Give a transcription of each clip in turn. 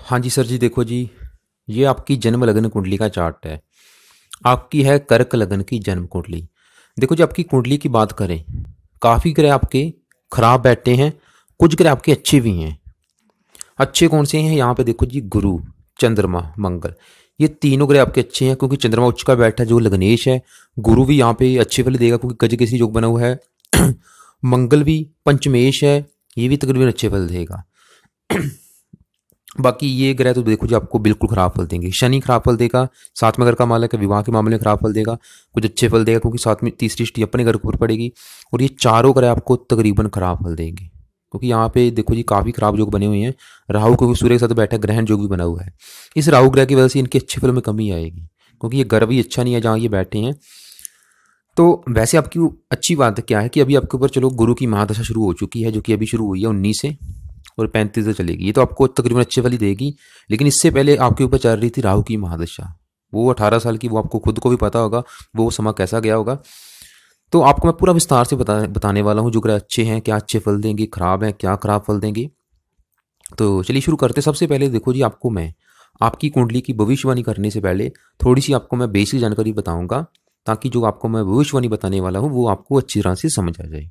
हाँ जी सर जी, देखो जी, ये आपकी जन्म लग्न कुंडली का चार्ट है। आपकी है कर्क लग्न की जन्म कुंडली। देखो जी, आपकी कुंडली की बात करें, काफ़ी ग्रह आपके खराब बैठे हैं, कुछ ग्रह आपके अच्छे भी हैं। अच्छे कौन से हैं? यहाँ पे देखो जी, गुरु, चंद्रमा, मंगल, ये तीनों ग्रह आपके अच्छे हैं क्योंकि चंद्रमा उच्च का बैठा है जो लग्नेश है। गुरु भी यहाँ पे अच्छे फल देगा क्योंकि गजकेसरी योग बना हुआ है। मंगल भी पंचमेश है, ये भी तकरीबन अच्छे फल देगा। बाकी ये ग्रह तो देखो जी आपको बिल्कुल खराब फल देंगे। शनि खराब फल देगा, सातवें घर का मालक है, विवाह के मामले में खराब फल देगा। कुछ अच्छे फल देगा क्योंकि सातवीं तीसरी दृष्टि अपने घर के ऊपर पड़ेगी। और ये चारों ग्रह आपको तकरीबन खराब फल देंगे क्योंकि यहाँ पे देखो जी काफ़ी खराब योग बने हुए हैं। राहु क्योंकि सूर्य के साथ बैठा ग्रहण योग भी बना हुआ है। इस राहु ग्रह की वजह से इनके अच्छे फल में कमी आएगी क्योंकि ये गर्व भी अच्छा नहीं है जहाँ ये बैठे हैं। तो वैसे आपकी अच्छी बात क्या है कि अभी आपके ऊपर चलो गुरु की महादशा शुरू हो चुकी है, जो कि अभी शुरू हुई है 19 से और 35 तक चलेगी। ये तो आपको तकरीबन अच्छे फल ही देगी। लेकिन इससे पहले आपके ऊपर चल रही थी राहु की महादशा, वो 18 साल की, वो आपको खुद को भी पता होगा वो समय कैसा गया होगा। तो आपको मैं पूरा विस्तार से बताने वाला हूँ जो ग्रह अच्छे हैं क्या अच्छे फल देंगे, खराब हैं क्या खराब फल देंगे। तो चलिए शुरू करते हैं। सबसे पहले देखो जी, आपको मैं आपकी कुंडली की भविष्यवाणी करने से पहले थोड़ी सी आपको मैं बेसिक जानकारी बताऊंगा ताकि जो आपको मैं भविष्यवाणी बताने वाला हूँ वो आपको अच्छी तरह से समझ आ जाए।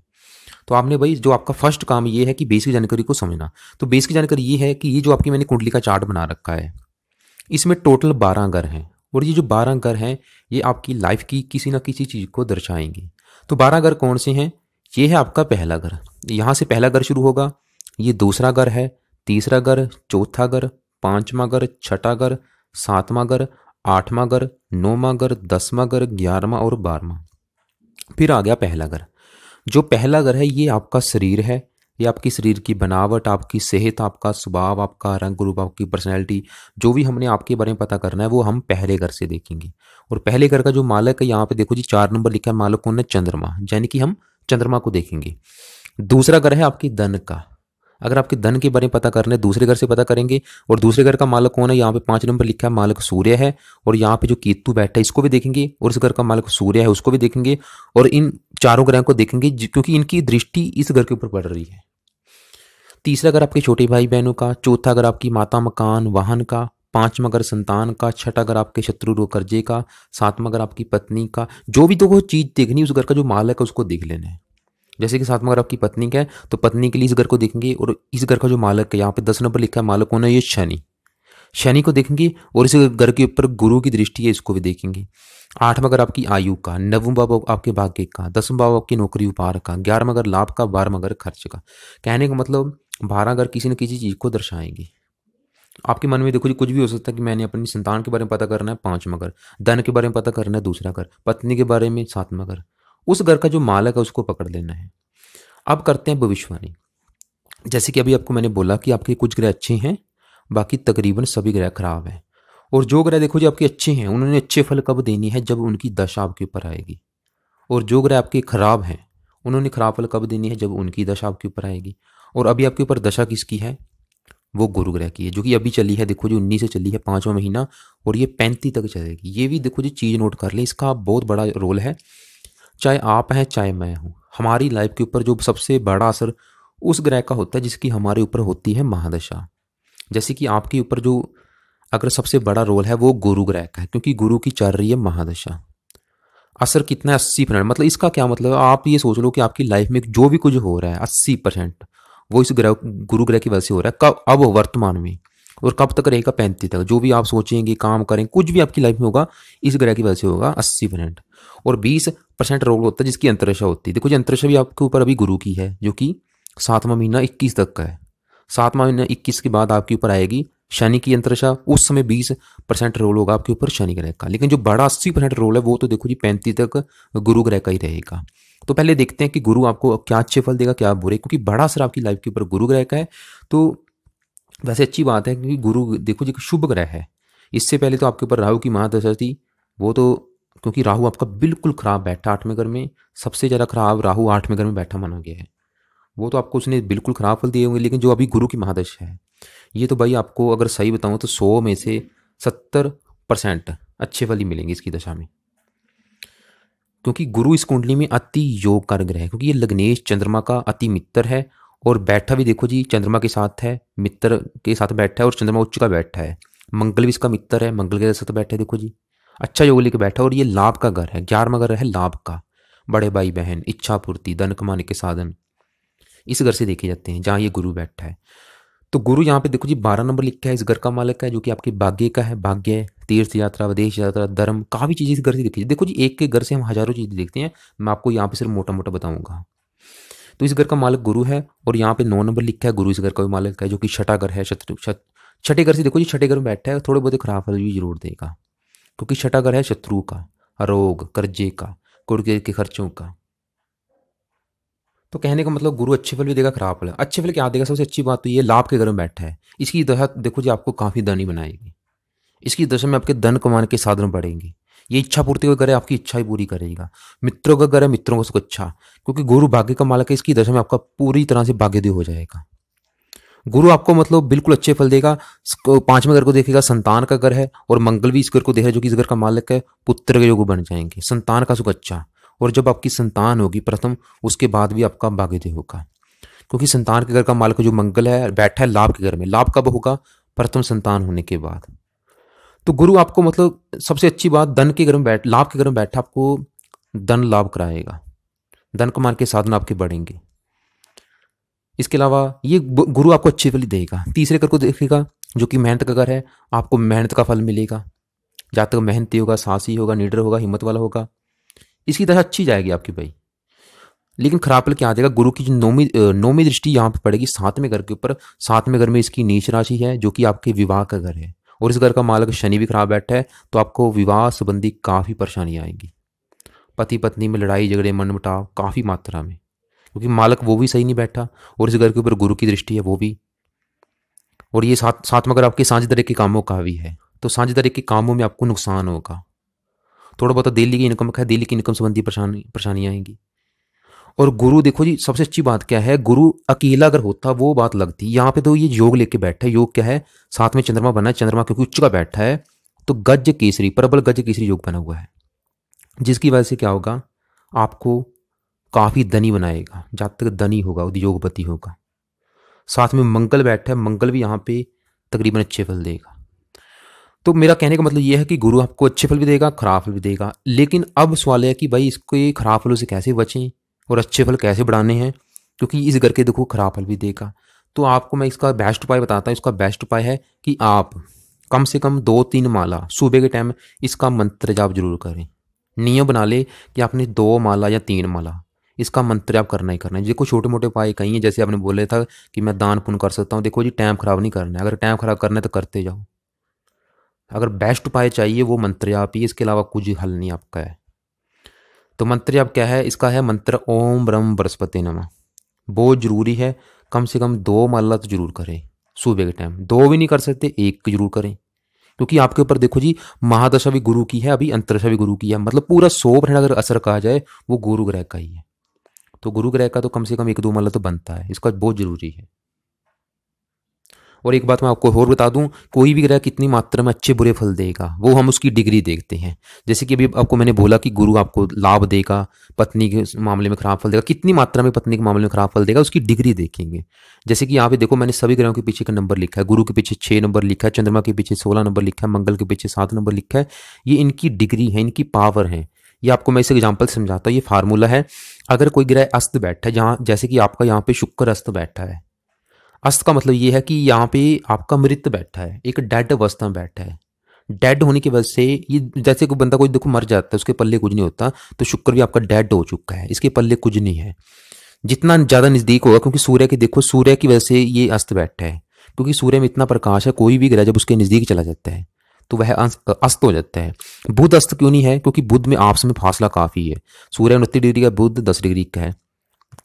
तो आपने भाई जो आपका फर्स्ट काम ये है कि बेसिक जानकारी को समझना। तो बेसिक जानकारी ये है कि ये जो आपकी मैंने कुंडली का चार्ट बना रखा है, इसमें टोटल 12 घर हैं और ये जो 12 घर हैं ये आपकी लाइफ की किसी ना किसी चीज़ को दर्शाएंगे। तो 12 घर कौन से हैं? ये है आपका पहला घर, यहाँ से पहला घर शुरू होगा। ये दूसरा घर है, तीसरा घर, चौथा घर, पांचवा घर, छठा घर, सातवां घर, आठवां घर, नौवां घर, 10वां घर, 11वां और 12वां। फिर आ गया पहला घर। जो पहला घर है ये आपका शरीर है, ये आपकी शरीर की बनावट, आपकी सेहत, आपका स्वभाव, आपका रंग रूप, आपकी पर्सनैलिटी, जो भी हमने आपके बारे में पता करना है वो हम पहले घर से देखेंगे। और पहले घर का जो मालक है यहाँ पे देखो जी 4 नंबर लिखा है, मालक कौन है? चंद्रमा, यानी कि हम चंद्रमा को देखेंगे। दूसरा घर है आपकी धन का। अगर आपके धन के बारे में पता करना है दूसरे घर से पता करेंगे। और दूसरे घर का मालक कौन है? यहाँ पे 5 नंबर लिखा है, मालक सूर्य है। और यहाँ पे जो केतु बैठा है इसको भी देखेंगे और इस घर का मालक सूर्य है उसको भी देखेंगे। और इन चारों ग्रहों को देखेंगे क्योंकि इनकी दृष्टि इस घर के ऊपर पड़ रही है। तीसरा घर आपके छोटे भाई बहनों का, चौथा घर आपकी माता मकान वाहन का, पांचवा घर संतान का, छठा घर आपके शत्रु रो कर्जे का, सातवां घर आपकी पत्नी का। जो भी तो वो चीज देखनी उस घर का जो मालक है उसको देख लेना है। जैसे कि सातवां घर आपकी पत्नी का है तो पत्नी के लिए इस घर को देखेंगे। और इस घर का जो मालक है यहाँ पे 10 नंबर लिखा है, मालक कौन है? ये शनि, शनि को देखेंगे। और इस घर के ऊपर गुरु की दृष्टि है, इसको भी देखेंगे। आठवां घर आपकी आयु का, नववां भाव आपके भाग्य का, 10वां भाव आपकी नौकरी उपहार का, 11वां घर लाभ का, 12वां घर खर्च का। कहने का मतलब 12 घर किसी न किसी चीज को दर्शाएंगे। आपके मन में देखो जी कुछ भी हो सकता है कि मैंने अपनी संतान के बारे में पता करना है, 5वां घर, धन के बारे में पता करना है, दूसरा घर, पत्नी के बारे में 7वां घर। उस घर का जो मालक है उसको पकड़ लेना है। अब करते हैं भविष्यवाणी। जैसे कि अभी आपको मैंने बोला कि आपके कुछ ग्रह अच्छे हैं, बाकी तकरीबन सभी ग्रह खराब हैं। और जो ग्रह देखो जी आपके अच्छे हैं उन्होंने अच्छे फल कब देनी है? जब उनकी दशा आपके ऊपर आएगी। और जो ग्रह आपके खराब हैं उन्होंने खराब फल कब देनी है? जब उनकी दशा आपके ऊपर आएगी। और अभी आपके ऊपर दशा किसकी है? वो गुरु ग्रह की है, जो कि अभी चली है। देखो जी 19 से चली है, 5वां महीना, और ये 35 तक चलेगी। ये भी देखो जी चीज़ नोट कर लें, इसका बहुत बड़ा रोल है। चाहे आप हैं चाहे मैं हूँ, हमारी लाइफ के ऊपर जो सबसे बड़ा असर उस ग्रह का होता है जिसकी हमारे ऊपर होती है महादशा। जैसे कि आपके ऊपर जो अगर सबसे बड़ा रोल है वो गुरु ग्रह का है क्योंकि गुरु की चल रही है महादशा। असर कितना है? 80%। मतलब इसका क्या मतलब? आप ये सोच लो कि आपकी लाइफ में जो भी कुछ हो रहा है 80% वो इस ग्रह गुरु ग्रह की वजह से हो रहा है। कब? अब वर्तमान में। और कब तक रहेगा? 35 तक। जो भी आप सोचेंगे, काम करें, कुछ भी आपकी लाइफ में होगा इस ग्रह की वजह से होगा 80%। और 20% रोल होता है जिसकी अंतरिक्षा होती है। देखो जी अंतरिक्षा भी आपके ऊपर अभी गुरु की है जो कि 7वां महीना 21 तक का है। 7वां महीना 21 के बाद आपके ऊपर आएगी शनि की अंतरिक्षा। उस समय 20% रोल होगा आपके ऊपर शनि ग्रह का। लेकिन जो बड़ा 80% रोल है वो तो देखो जी 35 तक गुरु ग्रह का ही रहेगा। तो पहले देखते हैं कि गुरु आपको क्या अच्छे फल देगा क्या बुरे, क्योंकि बड़ा असर आपकी लाइफ के ऊपर गुरु ग्रह का है। तो वैसे अच्छी बात है क्योंकि गुरु देखो जी शुभ ग्रह है। इससे पहले तो आपके ऊपर राहु की महादशा थी, वो तो क्योंकि राहु आपका बिल्कुल खराब बैठा 8वें घर में। सबसे ज़्यादा खराब राहु 8वें घर में बैठा माना गया है। वो तो आपको उसने बिल्कुल खराब फल दिए होंगे। लेकिन जो अभी गुरु की महादशा है ये तो भाई आपको अगर सही बताऊं तो 100 में से 70% अच्छे फल ही मिलेंगे इसकी दशा में। क्योंकि गुरु इस कुंडली में अति योग कारक ग्रह है क्योंकि ये लग्नेश चंद्रमा का अति मित्र है। और बैठा भी देखो जी चंद्रमा के साथ है, मित्र के साथ बैठा है और चंद्रमा उच्च का बैठा है। मंगल भी इसका मित्र है, मंगल के साथ बैठा है देखो जी। अच्छा योग लेके बैठा है और ये लाभ का घर है, 11वां घर है लाभ का, बड़े भाई बहन, इच्छा पूर्ति, धन कमाने के साधन इस घर से देखे जाते हैं जहाँ ये गुरु बैठा है। तो गुरु यहाँ पे देखो जी 12 नंबर लिखा है, इस घर का मालिक है जो कि आपके भाग्य का है। भाग्य, तीर्थ यात्रा, विदेश यात्रा, धर्म, काफ़ी चीज़ें इस घर से देखी। देखो जी एक के घर से हम हज़ारों चीज़ें देखते हैं, मैं आपको यहाँ पे सिर्फ मोटा मोटा बताऊंगा। तो इस घर का मालिक गुरु है और यहाँ पे 9 नंबर लिखा है, गुरु इस घर का भी मालिक है जो कि छठा घर है। छठे घर से देखो जी, छठे घर में बैठा है, थोड़े बहुत खराब फल भी जरूर देगा क्योंकि छठा घर है शत्रु का, रोग, कर्जे का, कुर्के के खर्चों का। तो कहने का मतलब गुरु अच्छे फल भी देगा, खराब फल। अच्छे फल क्या देगा? सबसे अच्छी बात तो ये लाभ के घर में बैठा है। इसकी दशा देखो जी आपको काफ़ी धनी बनाएगी। इसकी दशा में आपके धन कमाने के साधन बढ़ेंगे। ये इच्छा पूर्ति का घर है, आपकी इच्छा ही पूरी करेगा। मित्रों का घर है, मित्रों को सुख अच्छा, क्योंकि गुरु भाग्य का मालिक है। इसकी दशा में आपका पूरी तरह से भाग्योदय हो जाएगा। गुरु आपको मतलब बिल्कुल अच्छे फल देगा। 5वें घर को देखेगा, संतान का घर है और मंगल भी इस घर को देख रहा है जो कि इस घर का मालिक है। पुत्र के योग बन जाएंगे, संतान का सुख अच्छा। और जब आपकी संतान होगी प्रथम, उसके बाद भी आपका भाग्योदय होगा, क्योंकि संतान के घर का मालिक जो मंगल है बैठा है लाभ के घर में। लाभ कब होगा? प्रथम संतान होने के बाद। तो गुरु आपको मतलब सबसे अच्छी बात, धन के घर में बैठ, लाभ के घर में बैठा आपको धन लाभ कराएगा। धन कमाने के साधन आपके बढ़ेंगे। इसके अलावा ये गुरु आपको अच्छे फल देगा। तीसरे घर को देखेगा जो कि मेहनत का घर है, आपको मेहनत का फल मिलेगा। जहाँ तक मेहनती होगा, साहसी होगा, निडर होगा, हिम्मत वाला होगा, इसकी तरह अच्छी जाएगी आपकी भाई। लेकिन खराब फल क्या आ जाएगा? गुरु की जो नौवीं दृष्टि यहाँ पे पड़ेगी 7वें घर के ऊपर। 7वें घर में इसकी नीच राशि है जो कि आपके विवाह का घर है और इस घर का मालिक शनि भी खराब बैठा है। तो आपको विवाह संबंधी काफ़ी परेशानी आएंगी। पति पत्नी में लड़ाई झगड़े, मनमुटाव काफ़ी मात्रा में, क्योंकि मालिक वो भी सही नहीं बैठा और इस घर के ऊपर गुरु की दृष्टि है वो भी। और ये सातवां घर आपके साझेदारी के कामों का भी है। तो साझेदारी के कामों में आपको नुकसान होगा। थोड़ा बहुत डेली की इनकम है, डेली की इनकम संबंधी परेशानी आएंगी। और गुरु देखो जी सबसे अच्छी बात क्या है, गुरु अकेला अगर होता वो बात लगती। यहाँ पे तो ये योग लेके बैठा है। योग क्या है? साथ में चंद्रमा बना है, चंद्रमा क्योंकि उच्च का बैठा है तो गज केसरी, प्रबल गज केसरी योग बना हुआ है, जिसकी वजह से क्या होगा? आपको काफ़ी धनी बनाएगा। जहाँ तक धनी होगा उद्योगपति होगा। साथ में मंगल बैठा है, मंगल भी यहाँ पे तकरीबन अच्छे फल देगा। तो मेरा कहने का मतलब ये है कि गुरु आपको अच्छे फल भी देगा, खराब फल भी देगा। लेकिन अब सवाल है कि भाई इसके खराब फलों से कैसे बचें और अच्छे फल कैसे बढ़ाने हैं, क्योंकि इस घर के देखो खराब फल भी देगा। तो आपको मैं इसका बेस्ट उपाय बताता हूँ। इसका बेस्ट उपाय है कि आप कम से कम 2-3 माला सुबह के टाइम इसका मंत्र जाप जरूर करें। नियम बना ले कि आपने 2 माला या 3 माला इसका मंत्र जाप करना ही करना है। देखो छोटे मोटे उपाय कहीं हैं, जैसे आपने बोले था कि मैं दान पुण्य कर सकता हूँ। देखो जी टाइम खराब नहीं करना है। अगर टाइम खराब करना है तो करते जाओ। अगर बेस्ट उपाय चाहिए वो मंत्र जाप ही, इसके अलावा कुछ हल नहीं आपका है। तो मंत्र जाप क्या है? इसका है मंत्र ओम ब्रह्म बृहस्पति नमः। बहुत जरूरी है, कम से कम 2 माला तो जरूर करें सुबह के टाइम। 2 भी नहीं कर सकते 1 जरूर करें, क्योंकि आपके ऊपर देखो जी महादशा भी गुरु की है, अभी अंतरदशा भी गुरु की है। मतलब पूरा 100% अगर असर कहा जाए वो गुरु ग्रह का ही है। तो गुरु ग्रह का तो कम से कम 1-2 माला तो बनता है, इसका बहुत जरूरी है। और एक बात मैं आपको और बता दूं, कोई भी ग्रह कितनी मात्रा में अच्छे बुरे फल देगा वो हम उसकी डिग्री देखते हैं। जैसे कि अभी आपको मैंने बोला कि गुरु आपको लाभ देगा, पत्नी के मामले में खराब फल देगा। कितनी मात्रा में पत्नी के मामले में खराब फल देगा उसकी डिग्री देखेंगे। जैसे कि यहाँ पे देखो मैंने सभी ग्रहों के पीछे का नंबर लिखा है। गुरु के पीछे 6 नंबर लिखा है, चंद्रमा के पीछे 16 नंबर लिखा है, मंगल के पीछे 7 नंबर लिखा है। ये इनकी डिग्री है, इनकी पावर है। ये आपको मैं इस एग्जाम्पल समझाता हूँ। ये फार्मूला है। अगर कोई ग्रह अस्त बैठा है, जहाँ जैसे कि आपका यहाँ पे शुक्र अस्त बैठा है। अस्त का मतलब ये है कि यहाँ पे आपका मृत बैठा है, एक डेड अवस्था में बैठा है। डेड होने की वजह से ये जैसे कोई बंदा कोई देखो मर जाता है उसके पल्ले कुछ नहीं होता, तो शुक्र भी आपका डेड हो चुका है, इसके पल्ले कुछ नहीं है। जितना ज़्यादा नज़दीक होगा, क्योंकि सूर्य की देखो सूर्य की वजह से ये अस्त बैठा है, क्योंकि सूर्य में इतना प्रकाश है, कोई भी ग्रह जब उसके नज़दीक चला जाता है तो वह अस्त हो जाता है। बुध अस्त क्यों नहीं है? क्योंकि बुध में आपस में फासला काफ़ी है। सूर्य 29 डिग्री का, बुध 10 डिग्री का है।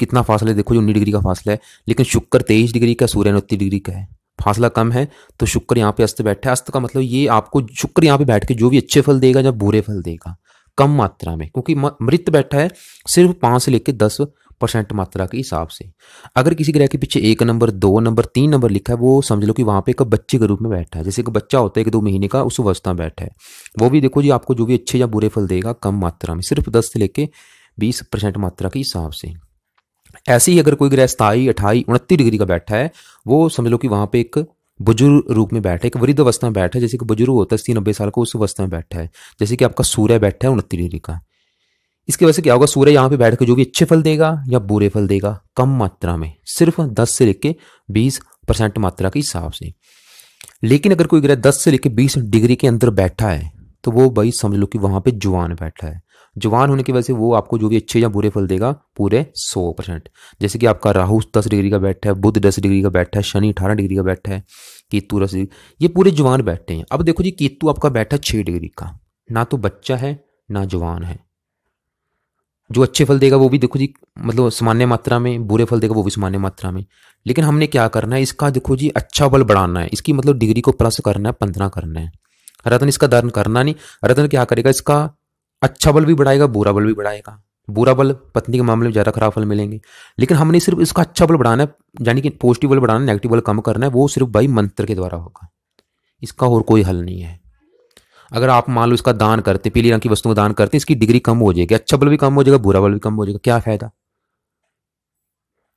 कितना फासला है देखो, 19 डिग्री का फासला है। लेकिन शुक्र 23 डिग्री का, सूर्य 29 डिग्री का है, फासला कम है। तो शुक्र यहाँ पे अस्त बैठा है। अस्त का मतलब ये आपको शुक्र यहाँ पे बैठ के जो भी अच्छे फल देगा या बुरे फल देगा कम मात्रा में, क्योंकि मृत बैठा है सिर्फ 5 से लेकर 10% मात्रा के हिसाब से। अगर किसी ग्रह के पीछे 1 नंबर, 2 नंबर, 3 नंबर लिखा है, वो समझ लो कि वहाँ पे एक बच्चे के रूप में बैठा है। जैसे एक बच्चा होता है 1-2 महीने का, उस अवस्था में बैठा है। वो भी देखो जी आपको जो भी अच्छे या बुरे फल देगा कम मात्रा में, सिर्फ 10 से लेके 20% मात्रा के हिसाब से। ऐसे ही अगर कोई ग्रह 27, 28, 29 डिग्री का बैठा है, वो समझ लो कि वहां पे एक बुजुर्ग रूप में बैठा है, एक वृद्ध अवस्था में बैठा है, जैसे कि बुजुर्ग होता है 80, 90 साल का, उस अवस्था में बैठा है। जैसे कि आपका सूर्य बैठा है 29 डिग्री का। इसकी वजह से क्या होगा, सूर्य यहाँ पे बैठ के जो भी अच्छे फल देगा या बुरे फल देगा, कम मात्रा में, सिर्फ 10 से लेके 20% मात्रा के हिसाब से। लेकिन अगर कोई ग्रह 10 से लेके 20 डिग्री के अंदर बैठा है, तो वो भाई समझ लो कि वहां पे जुआन बैठा है। जुआन होने की वजह से वो आपको जो भी अच्छे या बुरे फल देगा पूरे 100%। जैसे कि आपका राहु 10 डिग्री का बैठा है, बुध 10 डिग्री का बैठा है, शनि 18 डिग्री का बैठा है, केतु 10 डिग्री, ये पूरे जुआन बैठे हैं। अब देखो जी, केतु आपका बैठा है 6 डिग्री का, ना तो बच्चा है ना जवान है। जो अच्छे फल देगा वो भी देखो जी मतलब सामान्य मात्रा में, बुरे फल देगा वो भी सामान्य मात्रा में। लेकिन हमने क्या करना है, इसका देखो जी अच्छा बल बढ़ाना है, इसकी मतलब डिग्री को प्लस करना है, 15 करना है। रत्न इसका दान करना नहीं। रत्न क्या करेगा, इसका अच्छा बल भी बढ़ाएगा, बुरा बल भी बढ़ाएगा। बुरा बल पत्नी के मामले में ज़्यादा खराब फल मिलेंगे। लेकिन हमने सिर्फ इसका अच्छा बल बढ़ाना है, यानी कि पॉजिटिव बल बढ़ाना है, नेगेटिव बल कम करना है, वो सिर्फ भाई मंत्र के द्वारा होगा। इसका और कोई हल नहीं है। अगर आप मान लो इसका दान करते, पीली रंग की वस्तुओं का दान करते, इसकी डिग्री कम हो जाएगी, अच्छा बल भी कम हो जाएगा, बुरा बल भी कम हो जाएगा, क्या फायदा।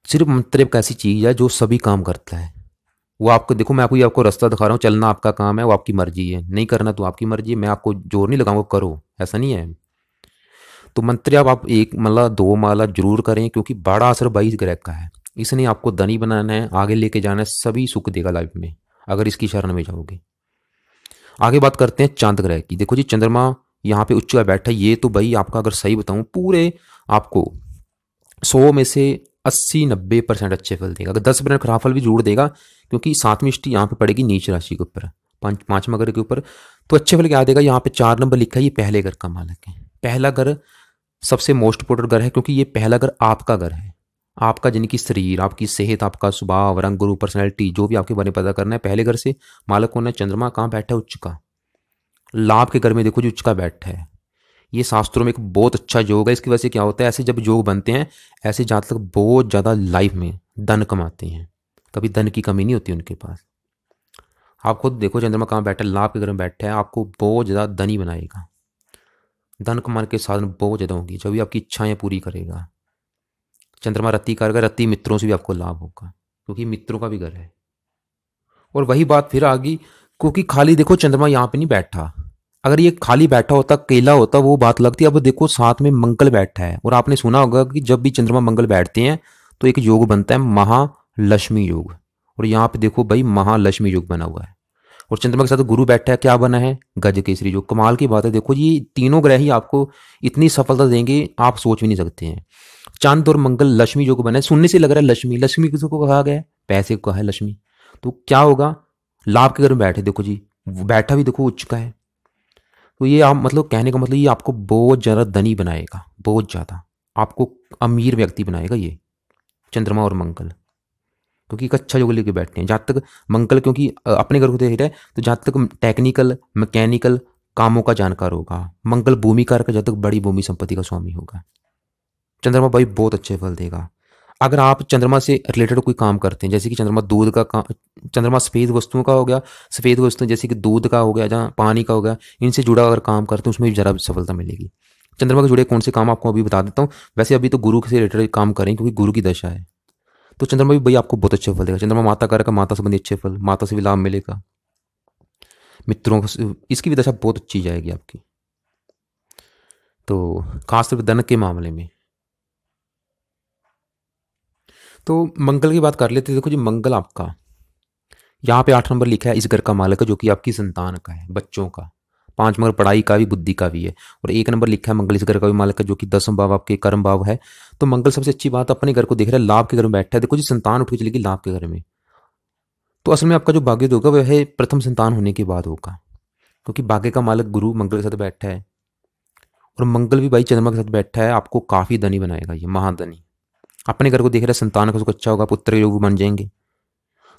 सिर्फ मंत्र एक ऐसी चीज है जो सभी काम करता है। वो आपको देखो, मैं आपको रास्ता दिखा रहा हूँ, चलना आपका काम है, वो आपकी मर्जी है, नहीं करना तो आपकी मर्जी है, मैं आपको जोर नहीं लगाऊंगा करो, ऐसा नहीं है। तो मंत्र आप एक माला 2 माला जरूर करें, क्योंकि बड़ा असर 22 ग्रह का है। इसने आपको धनी बनाना है, आगे लेके जाना है, सभी सुख देगा लाइफ में अगर इसकी शरण में जाओगे। आगे बात करते हैं चांद ग्रह की। देखो जी, चंद्रमा यहाँ पे उच्च का बैठा है, ये तो भाई आपका अगर सही बताऊं पूरे आपको 100 में से 80-90% अच्छे फल देगा। अगर 10% खराब फल भी जोड़ देगा, क्योंकि 7वीं दृष्टि यहाँ पे पड़ेगी नीच राशि के ऊपर, पांचवा घर के ऊपर, तो अच्छे फल क्या देगा। यहाँ पे 4 नंबर लिखा है, ये पहले घर का मालक है। पहला घर सबसे मोस्ट इंपोर्टेंट घर है, क्योंकि ये पहला घर आपका घर है। आपका जिनकी शरीर, आपकी सेहत, आपका स्वभाव, रंग, गुरु, पर्सनैलिटी, जो भी आपके बारे में पता करना है, पहले घर से मालक होना है। चंद्रमा कहाँ बैठा है, उच्च का, लाभ के घर में देखो जी उच्च का बैठा है। ये शास्त्रों में एक बहुत अच्छा योग है। इसकी वजह से क्या होता है, ऐसे जब योग बनते हैं, ऐसे जातक बहुत ज़्यादा लाइफ में धन कमाते हैं, कभी धन की कमी नहीं होती उनके पास। आप खुद देखो चंद्रमा कहाँ बैठा है, लाभ के घर में बैठा है, आपको बहुत ज़्यादा धनी बनाएगा। धन कमाने के साधन बहुत ज़्यादा होंगी, जब भी आपकी इच्छाएं पूरी करेगा। चंद्रमा रति का घर, रति मित्रों से भी आपको लाभ होगा, क्योंकि मित्रों का भी घर है। और वही बात फिर आ गई, क्योंकि खाली देखो चंद्रमा यहाँ पे नहीं बैठा, अगर ये खाली बैठा होता, केला होता, वो बात लगती। अब देखो साथ में मंगल बैठा है, और आपने सुना होगा कि जब भी चंद्रमा मंगल बैठते हैं तो एक योग बनता है महालक्ष्मी योग। और यहाँ पे देखो भाई महालक्ष्मी योग बना हुआ है, और चंद्रमा के साथ गुरु बैठा है, क्या बना है, गज केसरी योग। कमाल की बात है। देखो ये तीनों ग्रह ही आपको इतनी सफलता देंगे, आप सोच भी नहीं सकते हैं। चांद और मंगल लक्ष्मी योग बना है, सुनने से लग रहा है लक्ष्मी, लक्ष्मी किसको कहा गया है, पैसे को कहा है लक्ष्मी। तो क्या होगा, लाभ के घर में बैठे, देखो जी बैठा भी देखो उच्च का है। तो ये आप मतलब कहने का मतलब ये आपको बहुत ज़्यादा धनी बनाएगा, बहुत ज़्यादा आपको अमीर व्यक्ति बनाएगा ये चंद्रमा और मंगल, क्योंकि एक अच्छा योग लेके बैठते हैं। जहाँ तक मंगल क्योंकि अपने घर को देख रहा है, तो जहाँ तक टेक्निकल मैकेनिकल कामों का जानकार होगा। मंगल भूमि कारक का, जहाँ तक बड़ी भूमि संपत्ति का स्वामी होगा। चंद्रमा भाई बहुत अच्छे फल देगा। अगर आप चंद्रमा से रिलेटेड कोई काम करते हैं, जैसे कि चंद्रमा दूध का काम, चंद्रमा सफ़ेद वस्तुओं का हो गया, सफ़ेद वस्तुएं जैसे कि दूध का हो गया, जहाँ पानी का हो गया, इनसे जुड़ा अगर काम करते हैं उसमें भी ज़रा सफलता मिलेगी। चंद्रमा के जुड़े कौन से काम आपको अभी बता देता हूँ। वैसे अभी तो गुरु से रिलेटेड काम करें, क्योंकि गुरु की दशा है, तो चंद्रमा भी भाई आपको बहुत अच्छे फल देगा। चंद्रमा माता कारक का, माता संबंधी अच्छे फल, माता से भी लाभ मिलेगा, मित्रों को इसकी भी दशा बहुत अच्छी जाएगी आपकी। तो खासतौर पर धन के मामले में तो मंगल की बात कर लेते हैं। देखो जी मंगल आपका यहाँ पे 8 नंबर लिखा है, इस घर का मालक है, जो कि आपकी संतान का है, बच्चों का। 5 नंबर पढ़ाई का भी, बुद्धि का भी है। और 1 नंबर लिखा है मंगल इस घर का भी मालक है, जो कि 10वां भाव आपके कर्म भाव है। तो मंगल सबसे अच्छी बात अपने घर को देख रहा है, लाभ के घर में बैठा है। देखो जी संतान उठ के चलेगी लाभ के घर में, तो असल में आपका जो भाग्य होगा वह है प्रथम संतान होने के बाद होगा, क्योंकि भाग्य का मालक गुरु मंगल के साथ बैठा है। और मंगल भी भाई चंद्रमा के साथ बैठा है, आपको काफी धनी बनाएगा, ये महाधनी। अपने घर को देख रहा है, संतान का सुख अच्छा होगा, पुत्र के योग बन जाएंगे।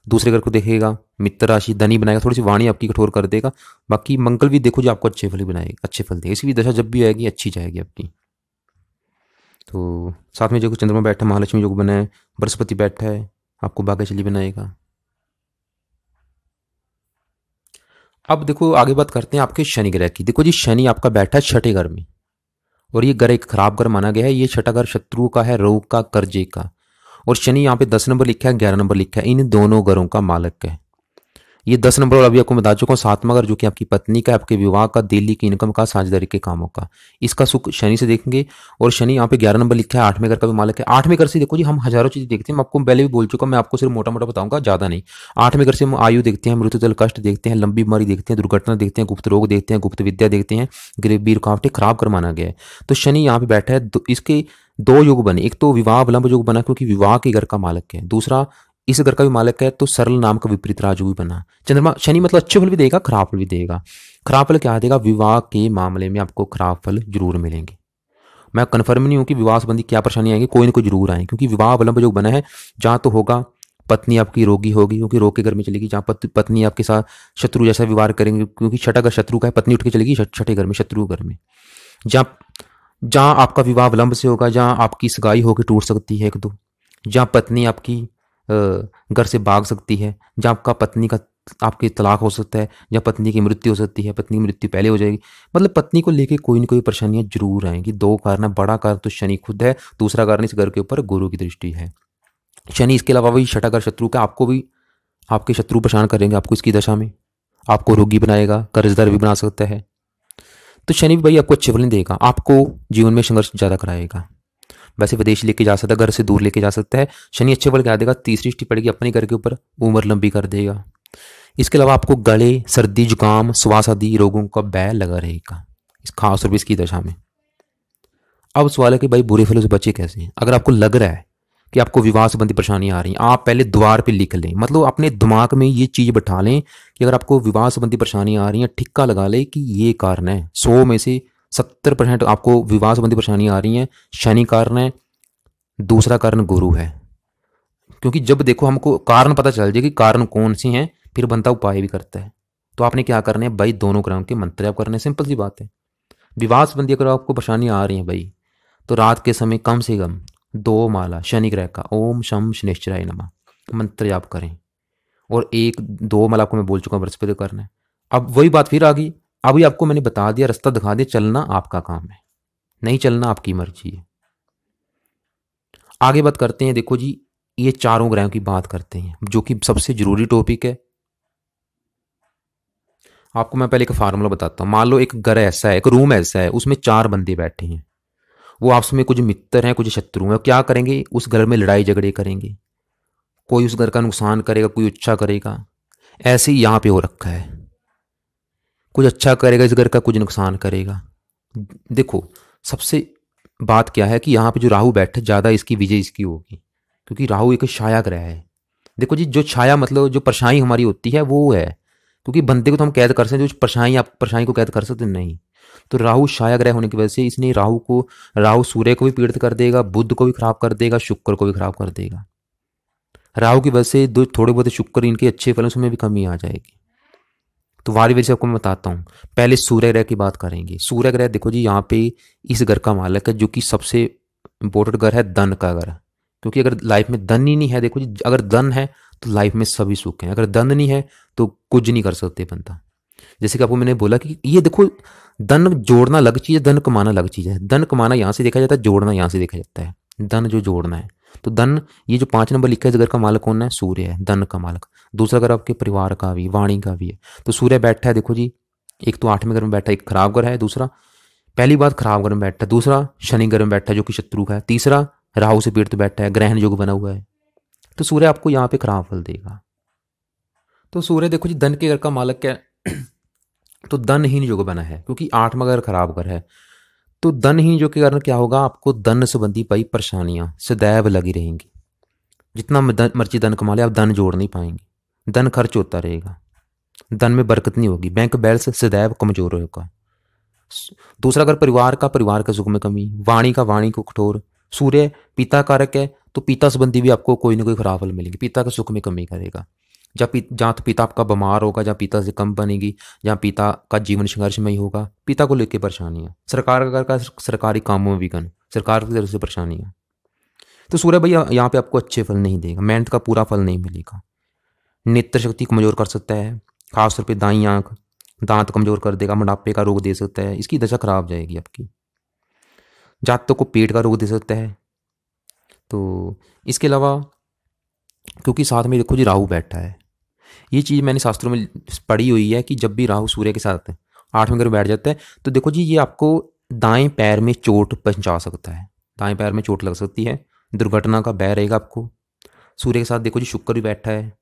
दूसरे घर को देखेगा, मित्र राशि धनी बनाएगा, थोड़ी सी वाणी आपकी कठोर कर देगा। बाकी मंगल भी देखो जो आपको अच्छे फल बनाएगा, अच्छे फल देगा। इसकी भी दशा जब भी आएगी अच्छी जाएगी आपकी। तो साथ में जो चंद्रमा बैठा है, महालक्ष्मी योग बना है, बृहस्पति बैठा है, आपको भाग्यशाली बनाएगा। अब देखो आगे बात करते हैं आपके शनि ग्रह की। देखो जी शनि आपका बैठा है 6ठे घर में, और ये घर एक खराब घर माना गया है। ये 6ठा घर शत्रु का है, रोग का, कर्जे का। और शनि यहाँ पे 10 नंबर लिखा है, 11 नंबर लिखा है, इन दोनों घरों का मालिक है। ये 10 नंबर और अभी आपको बता चुका हूँ, 7वां घर जो कि आपकी पत्नी का, आपके विवाह का, दिल्ली की इनकम का, साझेदारी के कामों का, इसका सुख शनि से देखेंगे। और शनि यहाँ पे 11 नंबर लिखा है, 8वें घर का भी मालिक है। 8वें घर से देखो जी हम हजारों चीजें देखते हैं, मैं आपको पहले भी बोल चुका हूँ, मैं आपको सिर्फ मोटा मोटा बताऊंगा, ज्यादा नहीं। 8वें घर से हम आयु देखते हैं, मृत्यु तल कष्ट देखते हैं, लंबी बीमारी देखते हैं, दुर्घटना देखते हैं, गुप्त रोग देखते हैं, गुप्त विद्या देखते हैं, गरीबी रुकावटें खराब कर माना गया है। तो शनि यहाँ पे बैठा है, इसके दो युग बने, एक तो विवाह विलंब युग बना क्योंकि विवाह के घर का मालिक है, दूसरा इस घर का भी मालिक है तो सरल नाम का विपरीत राजू भी बना। चंद्रमा शनि मतलब अच्छे फल भी देगा, खराब फल भी देगा। खराब फल क्या देगा? विवाह के मामले में आपको खराब फल जरूर मिलेंगे। मैं कन्फर्म नहीं हूं कि विवाह संबंधी क्या परेशानी आएंगी, कोई ना कोई जरूर आएंगे, क्योंकि विवाह विलंब जो बना है, जहां तो होगा पत्नी आपकी रोगी होगी क्योंकि रोग के घर में चलेगी, जहां पत्नी आपके साथ शत्रु जैसा व्यवहार करेंगे क्योंकि छठा घर शत्रु का है, पत्नी उठ के चलेगी छठे घर में, शत्रु घर में। जहाँ जहाँ आपका विवाह विलंब से होगा, जहाँ आपकी सगाई होकर टूट सकती है एक दो, जहाँ पत्नी आपकी घर से भाग सकती है, जहाँ आपका पत्नी का आपके तलाक हो सकता है, जहाँ पत्नी की मृत्यु हो सकती है, पत्नी की मृत्यु पहले हो जाएगी, मतलब पत्नी को लेके कोई ना कोई परेशानियां जरूर आएंगी। दो कारण है, बड़ा कारण तो शनि खुद है, दूसरा कारण इस घर के ऊपर गुरु की दृष्टि है। शनि इसके अलावा भी छठा घर शत्रु का, आपको भी आपके शत्रु परेशान करेंगे, आपको इसकी दशा में आपको रोगी बनाएगा, कर्जदार भी बना सकता है। तो शनि भी भाई आपको अच्छे फल नहीं देगा, आपको जीवन में संघर्ष ज्यादा कराएगा। वैसे विदेश लेके जा सकता है, घर से दूर लेके जा सकता है। शनि अच्छे फल क्या देगा? तीसरी दृष्टि पड़ेगी अपने घर के ऊपर, उम्र लंबी कर देगा। इसके अलावा आपको गले, सर्दी, जुकाम, श्वास आदि रोगों का भय लगा रहेगा इस खास और इसकी दशा में। अब सवाल है कि भाई बुरे फलों से बचे कैसे? अगर आपको लग रहा है कि आपको विवाह संबंधी परेशानियां आ रही हैं, आप पहले द्वार पे लिख लें, मतलब अपने दिमाग में ये चीज बैठा लें कि अगर आपको विवाह संबंधी परेशानियां आ रही हैं, ठिक्का लगा लें कि ये कारण है। 100 में से 70% आपको विवाह संबंधी परेशानियां आ रही हैं, शनि कारण है, दूसरा कारण गुरु है। क्योंकि जब देखो हमको कारण पता चल जाए कि कारण कौन से हैं, फिर बनता उपाय भी करता है। तो आपने क्या करना है भाई? दोनों ग्रहों के मंत्र आप करने, सिंपल सी बात है। विवाह संबंधी अगर आपको परेशानियां आ रही हैं भाई, तो रात के समय कम से कम 2 माला शनि ग्रह का ओम शम शनिश्चराय नमः मंत्र जाप करें, और 1-2 माला आपको मैं बोल चुका हूँ बृहस्पति करना है। अब वही बात फिर आ गई, अभी आपको मैंने बता दिया, रास्ता दिखा दिया, चलना आपका काम है, नहीं चलना आपकी मर्जी है। आगे बात करते हैं, देखो जी ये चारों ग्रहों की बात करते हैं जो कि सबसे जरूरी टॉपिक है। आपको मैं पहले एक फार्मूला बताता हूँ। मान लो एक घर ऐसा है, एक रूम ऐसा है, उसमें 4 बंदे बैठे हैं, वो आपस में कुछ मित्र हैं, कुछ शत्रु हैं। क्या करेंगे? उस घर में लड़ाई झगड़े करेंगे, कोई उस घर का नुकसान करेगा, कोई अच्छा करेगा। ऐसे ही यहाँ पे हो रखा है, कुछ अच्छा करेगा इस घर का, कुछ नुकसान करेगा। देखो सबसे बात क्या है कि यहाँ पे जो राहु बैठे, ज्यादा इसकी विजय इसकी होगी, क्योंकि राहु एक छाया ग्रह है। देखो जी जो छाया मतलब जो परछाई हमारी होती है वो है, क्योंकि बंदे को तो हम कैद कर सकते हैं, जो परछाई आप परछाई को कैद कर सकते नहीं। तो राहु छाया ग्रह होने की वजह से इसने राहु सूर्य को भी पीड़ित कर देगा, बुध को भी खराब कर देगा, शुक्र को भी खराब कर देगा। राहु की वजह से दो थोड़े बहुत शुक्र इनके अच्छे फलों में भी कमी आ जाएगी। तो वारी वजह से आपको मैं बताता हूँ। पहले सूर्य ग्रह की बात करेंगे। सूर्य ग्रह देखो जी यहाँ पे इस घर का मालिक है, जो कि सबसे इंपॉर्टेंट घर है, धन का घर। क्योंकि अगर लाइफ में धन ही नहीं है, देखो जी अगर धन है तो लाइफ में सभी सुख हैं, अगर धन नहीं है तो कुछ नहीं कर सकते बंदा। जैसे कि आपको मैंने बोला कि ये देखो धन जोड़ना अलग चीज है, धन कमाना अलग चीज है। धन कमाना यहाँ से देखा जाता है, जोड़ना यहाँ से देखा जाता है। धन जो जोड़ना है, तो धन ये जो 5 नंबर लिखा है इस घर का मालिक कौन है? सूर्य है, धन का मालिक। दूसरा घर आपके परिवार का भी, वाणी का भी है। तो सूर्य बैठा है देखो जी, एक तो 8वें घर में बैठा है, एक खराब घर है, दूसरा पहली बात खराब घर में बैठा है, दूसरा शनि घर में बैठा है जो कि शत्रु का है, तीसरा राहु से पीड़ित बैठा है, ग्रहण योग बना हुआ है। तो सूर्य आपको यहाँ पे खराब फल देगा। तो सूर्य देखो जी धन के घर का मालिक है, तो धनहीन योग बना है, क्योंकि 8वां घर खराब घर है। तो धनहीन योग के कारण क्या होगा? आपको धन संबंधी भाई परेशानियां सदैव लगी रहेंगी। जितना मर्जी धन कमा ले, आप धन जोड़ नहीं पाएंगे, धन खर्च होता रहेगा, धन में बरकत नहीं होगी, बैंक बैलेंस सदैव कमजोर होगा। दूसरा अगर परिवार का सुख में कमी, वाणी को कठोर। सूर्य पिता कारक है, तो पिता संबंधी भी आपको कोई ना कोई खराब फल मिलेंगे, पिता का सुख में कमी करेगा। जहाँ तो पिता आपका बीमार होगा, जहाँ पिता से कम बनेगी, जहाँ पिता का जीवन संघर्षमय होगा, पिता को लेकर परेशानियां। सरकार का सरकारी कामों में विघन, सरकार की तरफ से परेशानियां। तो सूर्य भैया यहाँ पे आपको अच्छे फल नहीं देगा, मेहनत का पूरा फल नहीं मिलेगा। नेत्र शक्ति कमजोर कर सकता है, खासतौर पे दाईं आंख, दांत कमजोर कर देगा, मोटापे का रोग दे सकता है, इसकी दशा खराब जाएगी आपकी। जातकों को पेट का रोग दे सकता है, तो इसके अलावा क्योंकि साथ में देखो जी राहु बैठा है, ये चीज़ मैंने शास्त्रों में पढ़ी हुई है कि जब भी राहु सूर्य के साथ 8वें घर में बैठ जाता है तो देखो जी ये आपको दाएं पैर में चोट पहुंचा सकता है, दाएं पैर में चोट लग सकती है, दुर्घटना का भय रहेगा आपको। सूर्य के साथ देखो जी शुक्र भी बैठा है,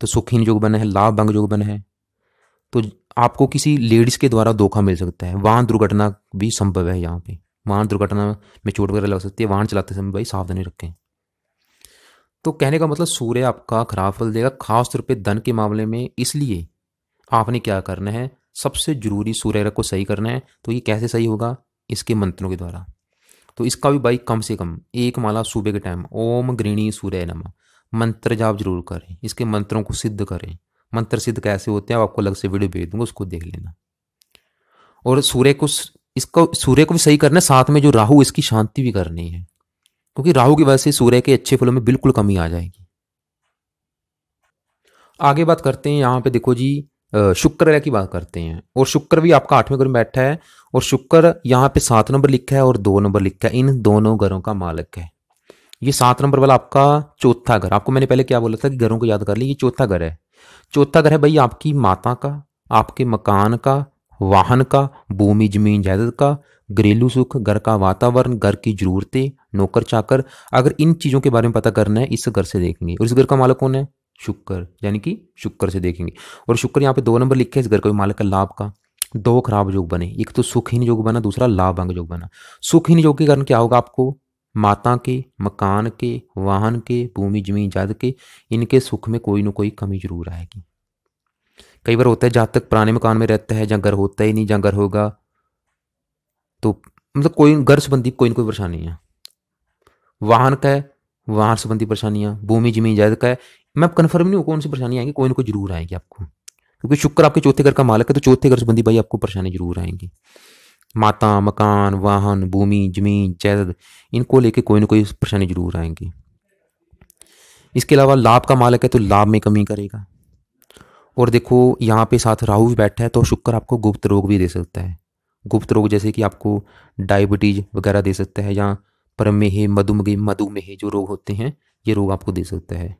तो सुखहीन योग बना है, लाभ भंग योग बना है, तो आपको किसी लेडीज के द्वारा धोखा मिल सकता है, वाहन दुर्घटना भी संभव है। यहाँ पे वाहन दुर्घटना में चोट वगैरह लग सकती है, वाहन चलाते समय भाई सावधानी रखें। तो कहने का मतलब सूर्य आपका खराब फल देगा, खास तौर पे धन के मामले में। इसलिए आपने क्या करना है, सबसे जरूरी सूर्य ग्रह को सही करना है। तो ये कैसे सही होगा, इसके मंत्रों के द्वारा। तो इसका भी भाई कम से कम एक माला सुबह के टाइम ओम गृणी सूर्य नमः मंत्र जाप जरूर करें, इसके मंत्रों को सिद्ध करें। मंत्र सिद्ध कैसे होते हैं आपको अलग से वीडियो भेज दूंगा, उसको देख लेना। और सूर्य को इसको सूर्य को भी सही करना है, साथ में जो राहु इसकी शांति भी करनी है, क्योंकि राहु की वजह से सूर्य के अच्छे फलों में बिल्कुल कमी आ जाएगी। आगे बात करते हैं यहाँ पे देखो जी शुक्र ग्रह की बात करते हैं। और शुक्र भी आपका 8वें घर में बैठा है, और शुक्र यहाँ पे 7 नंबर लिखा है और 2 नंबर लिखा है, इन दोनों घरों का मालिक है। ये 7 नंबर वाला आपका चौथा घर, आपको मैंने पहले क्या बोला था कि घरों को याद कर ली, ये चौथा घर है। चौथा घर है भाई आपकी माता का, आपके मकान का, वाहन का, भूमि जमीन जायदाद का, घरेलू सुख, घर का वातावरण, घर की जरूरतें, नौकर चाकर। अगर इन चीजों के बारे में पता करना है इस घर से देखेंगे। और इस घर का मालिक कौन है, शुक्र, यानी कि शुक्र से देखेंगे। और शुक्र यहाँ पे 2 नंबर लिखे है, इस घर का भी मालिक है लाभ का। 2 खराब योग बने, एक तो सुखहीन योग बना, दूसरा लाभ भंग योग बना। सुखहीन योग के कारण क्या होगा, आपको माता के, मकान के, वाहन के, भूमि जमीन जायदाद के, इनके सुख में कोई ना कोई कमी जरूर आएगी। कई बार होता है जहाँ तक पुराने मकान में रहता है, जहाँ घर होता ही नहीं, जहाँ घर होगा तो मतलब कोई घर संबंधी कोई ना कोई परेशानी है। वाहन का है, वाहन संबंधी परेशानियां, भूमि जमीन जायदाद का है, मैं कन्फर्म नहीं हूँ कौन सी परेशानी आएंगी, कोई ना कोई जरूर आएगी आपको, क्योंकि शुक्र आपके चौथे घर का मालिक है। तो चौथे घर संबंधी भाई आपको परेशानी जरूर आएंगी। माता, मकान, वाहन, भूमि जमीन जायदाद, इनको लेके कोई ना कोई परेशानी जरूर आएंगी। इसके अलावा लाभ का मालिक है तो लाभ में कमी करेगा। और देखो यहाँ पे साथ राहु भी बैठा है, तो शुक्र आपको गुप्त रोग भी दे सकता है। गुप्त रोग जैसे कि आपको डायबिटीज वगैरह दे सकता है, या प्रमेह, मधुमेह मधुमेह जो रोग होते हैं ये रोग आपको दे सकता है।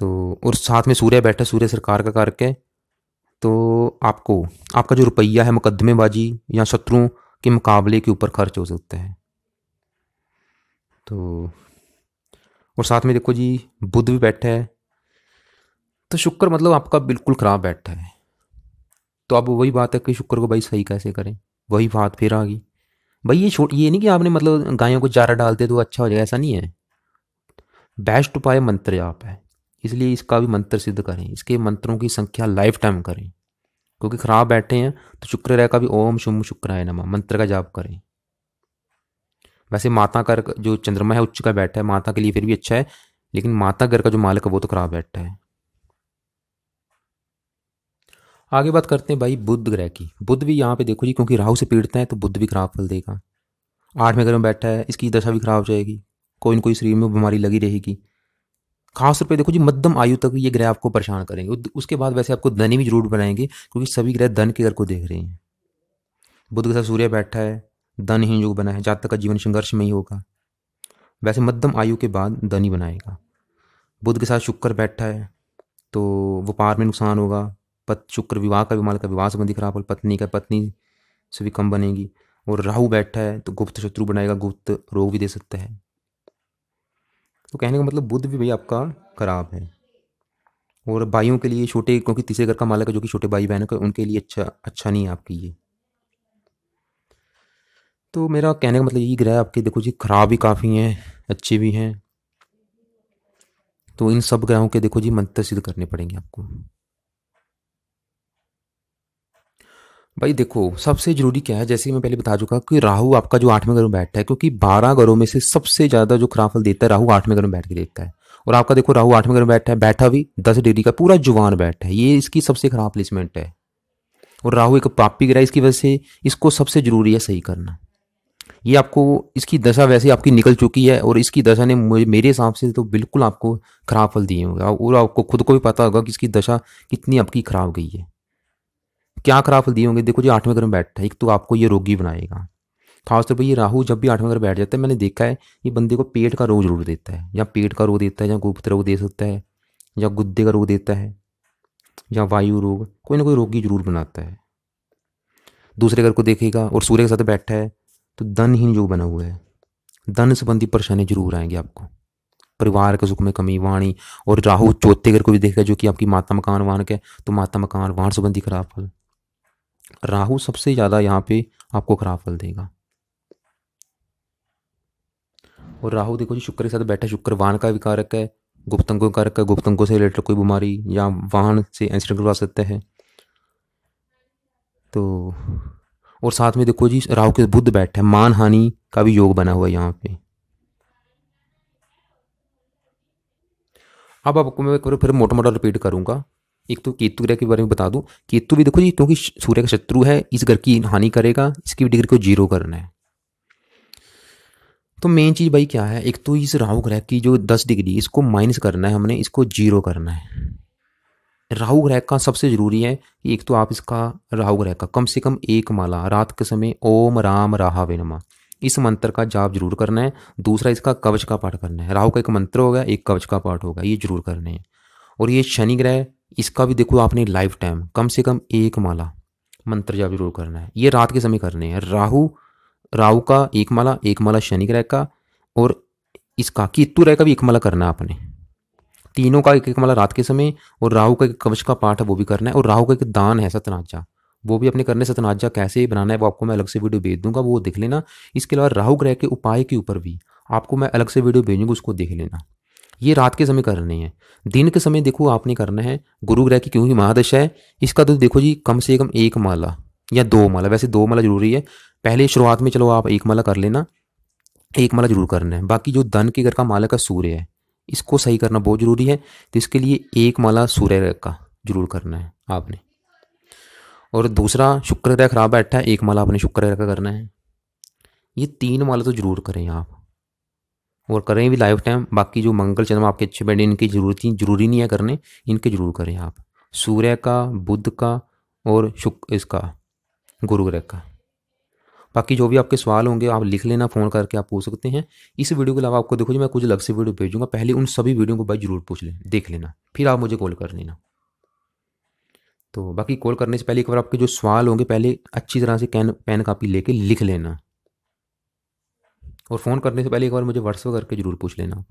तो और साथ में सूर्य बैठा, सूर्य सरकार का कारक है, तो आपको आपका जो रुपया है मुकदमेबाजी या शत्रुओं के मुकाबले के ऊपर खर्च हो सकता है। तो और साथ में देखो जी बुध भी बैठा है, तो शुक्र मतलब आपका बिल्कुल खराब बैठा है। तो अब वही बात है कि शुक्र को भाई सही कैसे करें, वही बात फिर आ गई भाई। ये नहीं कि आपने मतलब गायों को चारा डालते तो अच्छा हो जाएगा, ऐसा नहीं है। बेस्ट उपाय मंत्र जाप है, इसलिए इसका भी मंत्र सिद्ध करें, इसके मंत्रों की संख्या लाइफ टाइम करें, क्योंकि खराब बैठे हैं। तो शुक्र ग्रह का भी ओम शुम शुक्राय नमः मंत्र का जाप करें। वैसे माता का जो चंद्रमा है उच्च का बैठा है, माता के लिए फिर भी अच्छा है, लेकिन माता घर का जो मालिक है वो तो खराब बैठा है। आगे बात करते हैं भाई बुध ग्रह की। बुध भी यहाँ पे देखो जी, क्योंकि राहु से पीड़ित है तो बुध भी खराब फल देगा। 8वें घर में बैठा है, इसकी दशा भी खराब हो जाएगी, कोई ना कोई शरीर में बीमारी लगी रहेगी। खासतौर पे देखो जी मध्यम आयु तक ये ग्रह आपको परेशान करेंगे, उसके बाद वैसे आपको धनी भी जरूर बनाएंगे, क्योंकि सभी ग्रह धन के घर को देख रहे हैं। बुध के साथ सूर्य बैठा है, धनहीन योग बना है, जातक का जीवन संघर्ष में ही होगा, वैसे मध्यम आयु के बाद धनी बनाएगा। बुध के साथ शुक्र बैठा है तो व्यापार में नुकसान होगा। शुक्र विवाह का विमाल का विवाह संबंधी खराब, पत्नी का पत्नी से भी कम बनेगी। और राहु बैठा है तो गुप्त शत्रु बनाएगा, गुप्त रोग भी दे सकता है। तो कहने का मतलब बुध भी भाई आपका खराब है। और भाइयों के लिए छोटे, क्योंकि तीसरे घर का मालिक है जो कि छोटे भाई बहन है, उनके लिए अच्छा नहीं है आपकी ये। तो मेरा कहने का मतलब यही ग्रह आपके देखो जी खराब भी काफ़ी हैं, अच्छे भी हैं। तो इन सब ग्रहों के देखो जी मंत्र सिद्ध करने पड़ेंगे आपको। भाई देखो सबसे जरूरी क्या है, जैसे कि मैं पहले बता चुका कि राहु आपका जो 8वें घर में बैठा है, क्योंकि 12 घरों में से सबसे ज्यादा जो खराब फल देता है राहु 8वें घर में बैठ के देता है। और आपका देखो राहु 8वें घर में बैठा है, बैठा भी 10 डिग्री का पूरा जुवान बैठा है, ये इसकी सबसे खराब प्लेसमेंट है। और राहु एक पापी ग्रह, इसकी वजह से इसको सबसे जरूरी है सही करना। ये आपको इसकी दशा वैसे आपकी निकल चुकी है, और इसकी दशा ने मेरे हिसाब से तो बिल्कुल आपको खराब फल दिए होंगे, और आपको खुद को भी पता होगा कि इसकी दशा कितनी आपकी खराब गई है। क्या खराब फल दिए होंगे, देखो जी 8वें घर में बैठा है, एक तो आपको ये रोगी बनाएगा, खासतौर पर ये राहु जब भी 8वें घर बैठ जाता है, मैंने देखा है ये बंदे को पेट का रोग जरूर देता है, या पेट का रोग देता है, या गुप्त रोग दे सकता है, या गुद्दे का रोग देता है, या वायु रोग, कोई ना कोई रोगी जरूर बनाता है। दूसरे घर को देखेगा और सूर्य के साथ बैठा है तो धनहीन योग बना हुआ है, धन संबंधी परेशानी जरूर आएंगी आपको, परिवार के सुख में कमी, वाणी। और राहु चौथे घर को भी देखेगा जो कि आपकी माता मकान वाहन के, तो माता मकान वाहन संबंधी खराब फल। राहु सबसे ज्यादा यहाँ पे आपको खराब फल देगा। और राहु देखो जी शुक्र के साथ बैठा है, शुक्र वाहन का विकारक है, गुप्तंगों का कारक है, गुप्तंगों से रिलेटेड कोई बीमारी या वाहन से एक्सीडेंट करवा सकता है। तो और साथ में देखो जी राहु के बुध बैठा है, मान हानि का भी योग बना हुआ है यहाँ पे। अब आपको मैं फिर मोटा मोटा रिपीट करूंगा। एक तो केतु ग्रह के बारे में बता दूं, केतु भी देखो जी क्योंकि सूर्य का शत्रु है, इस घर की हानि करेगा, इसकी भी डिग्री को 0 करना है। तो मेन चीज भाई क्या है, एक तो इस राहु ग्रह की जो 10 डिग्री इसको माइनस करना है हमने, इसको 0 करना है। राहु ग्रह का सबसे जरूरी है कि एक तो आप इसका राहु ग्रह का कम से कम 1 माला रात के समय ओम राम राहावे नमः इस मंत्र का जाप जरूर करना है। दूसरा इसका कवच का पाठ करना है, राहु का एक मंत्र होगा, एक कवच का पाठ होगा, ये जरूर करने हैं। और ये शनि ग्रह, इसका भी देखो आपने लाइफ टाइम कम से कम 1 माला मंत्र जाप जरूर करना है, ये रात के समय करने हैं। राहु का 1 माला शनि ग्रह का, और इसका केतु ग्रह का भी 1 माला करना है आपने। तीनों का 1 माला रात के समय, और राहु का एक कवच का पाठ है वो भी करना है। और राहु का एक दान है सतनाजा, वो भी अपने करने। सतनाजा कैसे बनाना है वो आपको मैं अलग से वीडियो भेज दूंगा, वो देख लेना। इसके अलावा राहु ग्रह के उपाय के ऊपर भी आपको मैं अलग से वीडियो भेजूंगा, उसको देख लेना। ये रात के समय करने हैं। दिन के समय देखो आपने करना है गुरु ग्रह की, क्योंकि महादशा है इसका, तो देखो जी कम से कम 1 माला या 2 माला, वैसे 2 माला जरूरी है। पहले शुरुआत में चलो आप 1 माला कर लेना, 1 माला जरूर करना है। बाकी जो धन के घर का मालक है सूर्य है, इसको सही करना बहुत जरूरी है, तो इसके लिए 1 माला सूर्य ग्रह का जरूर करना है आपने। और दूसरा शुक्र ग्रह खराब बैठा है, 1 माला आपने शुक्र ग्रह का करना है। ये 3 माला तो जरूर करें आप, और करें भी लाइफ टाइम। बाकी जो मंगल चंद्रमा आपके अच्छे बैठे, इनकी जरूरी नहीं है करने, इनके जरूर करें आप, सूर्य का, बुध का, और शुक्र इसका गुरु ग्रह का। बाकी जो भी आपके सवाल होंगे आप लिख लेना, फ़ोन करके आप पूछ सकते हैं। इस वीडियो के अलावा आपको देखो जी मैं कुछ अलग से वीडियो भेजूंगा, पहले उन सभी वीडियो को भाई जरूर पूछ लें, देख लेना, फिर आप मुझे कॉल कर लेना। तो बाकी कॉल करने से पहले एक बार आपके जो सवाल होंगे पहले अच्छी तरह से पेन कापी लेके लिख लेना, और फ़ोन करने से पहले एक बार मुझे व्हाट्सएप करके जरूर पूछ लेना।